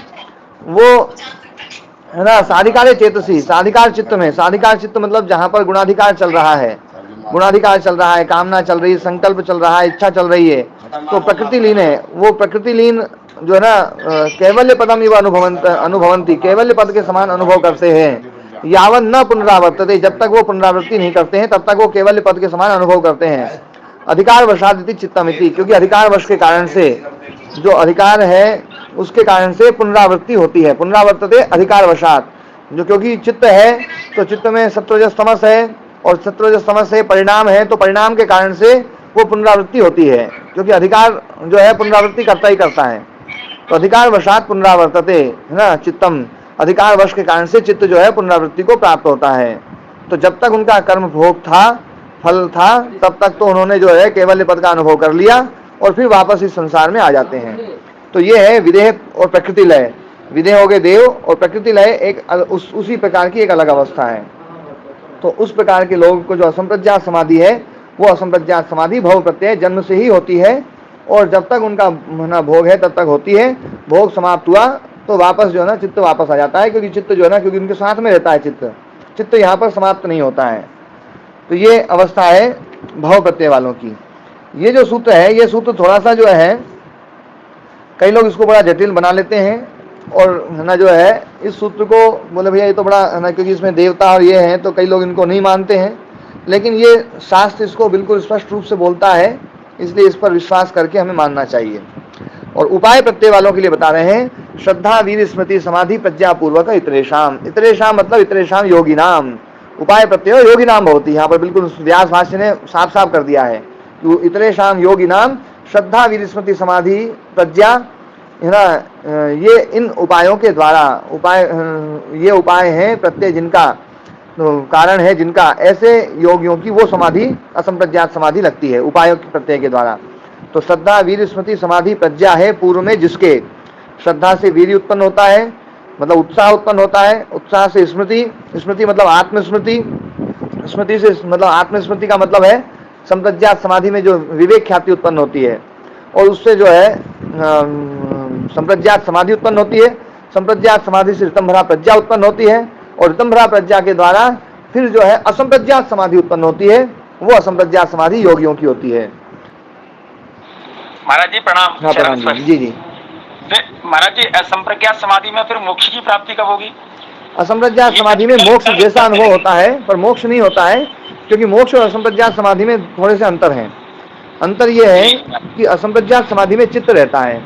वो है ना साधिकारे चेतसी, साधिकार चित्त में, साधिकार चित्त मतलब जहाँ पर गुणाधिकार चल रहा है, गुणाधिकार चल रहा है, कामना चल रही है, संकल्प चल रहा है, इच्छा चल रही है, तो प्रकृति लीन है, वो प्रकृति लीन जो है ना कैवल्य पदम इव अनुभवंती, कैवल्य पद के समान अनुभव करते हैं। यावन न पुनरावर्तते, जब तक वो पुनरावृत्ति नहीं करते हैं तब तक वो केवल पद के समान अनुभव करते हैं। अधिकार वशादिति चित्तमिति, क्योंकि अधिकार वश के कारण से, जो अधिकार है उसके कारण से पुनरावृत्ति होती है, पुनरावर्तते अधिकार वशात, जो क्योंकि चित्त है तो चित्त में सत्वरजस तमस है, और सत्वरजस तमस से परिणाम है, तो परिणाम के कारण से वो पुनरावृत्ति होती है, क्योंकि अधिकार जो है पुनरावृत्ति करता ही करता है। तो अधिकार वशात पुनरावर्तते, है ना, चित्तम, अधिकार वश के कारण से चित्त जो है पुनरावृत्ति को प्राप्त होता है। तो जब तक उनका कर्म भोग था, फल था, तब तक तो उन्होंने जो है केवल्य पद का अनुभव कर लिया और फिर वापस इस संसार में आ जाते हैं। तो ये है विदेह और प्रकृति लय, विदेह हो गए देव और प्रकृति लय एक उसी प्रकार की एक अलग अवस्था है। तो उस प्रकार के लोगों को जो असंप्रज्ञात समाधि है वो असंप्रज्ञात समाधि भव प्रत्यय जन्म से ही होती है, और जब तक उनका ना भोग है तब तक होती है। भोग समाप्त हुआ तो वापस जो है ना चित्त वापस आ जाता है, क्योंकि चित्त जो है ना क्योंकि उनके साथ में रहता है, चित्त यहाँ पर समाप्त नहीं होता है। तो ये अवस्था है भव प्रत्यय वालों की। ये जो सूत्र है, ये सूत्र थोड़ा सा जो है कई लोग इसको बड़ा जटिल बना लेते हैं, और है ना जो है इस सूत्र को बोले भैया ये तो बड़ा है ना, क्योंकि इसमें देवता और ये हैं तो कई लोग इनको नहीं मानते हैं। लेकिन ये शास्त्र इसको बिल्कुल स्पष्ट रूप से बोलता है, इसलिए इस पर विश्वास करके हमें मानना चाहिए। और उपाय प्रत्यय वालों के लिए बता रहे हैं, श्रद्धा वीर स्मृति समाधि प्रज्ञा पूर्वक इतरेशाम। इतरेशाम मतलब इतरेशाम योगी नाम, उपाय प्रत्यय योगी नाम होती है। यहाँ पर बिल्कुल व्यास भाष्य ने साफ साफ कर दिया है कि इतरेशाम योगी नाम श्रद्धा वीर स्मृति समाधि प्रज्ञा, है ना, ये इन उपायों के द्वारा ये उपाय हैं प्रत्यय जिनका कारण है, जिनका ऐसे योगियों की वो समाधि असंप्रज्ञात समाधि लगती है उपायों के प्रत्यय के द्वारा। तो श्रद्धा वीर स्मृति समाधि प्रज्ञा है पूर्व में, जिसके श्रद्धा से वीर उत्पन्न होता है, मतलब उत्साह उत्पन्न होता है, उत्साह से स्मृति, स्मृति मतलब आत्मस्मृति, स्मृति से मतलब आत्मस्मृति का मतलब है संप्रज्ञात समाधि में जो विवेक ख्याति उत्पन्न होती है, और उससे जो है संप्रज्ञात समाधि उत्पन्न होती है। संप्रज्ञात समाधि से ऋतंभरा प्रज्ञा उत्पन्न होती है, और ऋतंभरा प्रज्ञा के द्वारा फिर जो है असंप्रज्ञात समाधि उत्पन्न होती है, वो असंप्रज्ञात समाधि योगियों की होती है। महाराज जी प्रणाम। हाँ प्रणाम जी। जी महाराज जी, असंप्रज्ञात समाधि में फिर मोक्ष की प्राप्ति कब होगी? असंप्रज्ञात समाधि में मोक्ष जैसा अनुभव होता है, पर मोक्ष नहीं होता है, क्योंकि मोक्ष और असंप्रज्ञात समाधि में थोड़े से अंतर हैं। अंतर यह है कि असंप्रज्ञात समाधि में चित्त रहता है,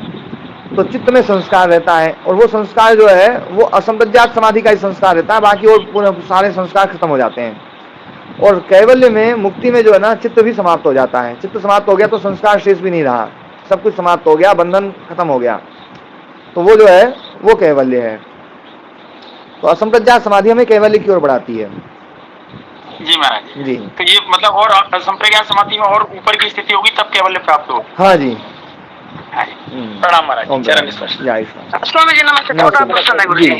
तो चित्त में संस्कार रहता है, और वो संस्कार जो है वो असंप्रज्ञात समाधि का ही संस्कार रहता है, बाकी और पूरे सारे संस्कार खत्म हो जाते हैं। और कैवल्य में, मुक्ति में जो है ना, चित्त भी समाप्त हो जाता है। चित्त समाप्त हो गया तो संस्कार शेष भी नहीं रहा, सब कुछ समाप्त हो गया, बंधन खत्म हो गया, तो वो जो है वो कैवल्य है। तो असंप्रज्ञात समाधि हमें कैवल्य की ओर बढ़ाती है। जी महाराज जी। तो ये मतलब और असंप्रज्ञात समाधि में और ऊपर की स्थिति होगी तब कैवल्य प्राप्त हो। हाँ जी। प्रणाम महाराज, चरण स्पर्श। स्वामी जी नमस्ते। छोटा प्रश्न है गुरु जी,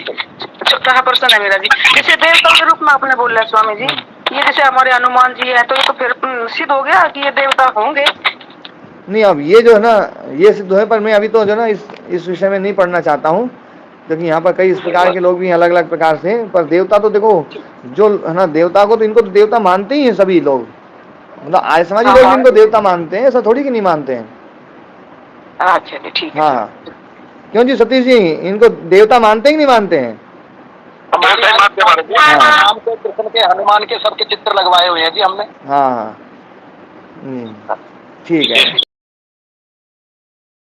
छोटा प्रश्न है मेरा जी। जैसे देवता के रूप में आपने बोला है स्वामी जी, ये जैसे हमारे हनुमान जी है, तो ये तो फिर सिद्ध हो गया कि ये देवता होंगे? नहीं, अब ये जो है ना, ये सिद्ध है, पर मैं अभी तो जो ना इस विषय में नहीं पढ़ना चाहता हूँ, क्योंकि यहाँ पर कई इस प्रकार के लोग भी अलग अलग प्रकार से। पर देवता तो देखो, जो है ना, देवता को तो इनको तो देवता मानते ही हैं सभी लोग, मतलब आर्य समाजी लोग भी इनको देवता मानते हैं, ऐसा थोड़ी कि नहीं मानते हैं। अच्छा ठीक है। हाँ, क्यों जी सतीश जी, इनको देवता मानते ही नहीं मानते हैं? राम के, कृष्ण के, हनुमान के सबके चित्र लगवाए हुए हैं जी हमने। हाँ, ठीक है।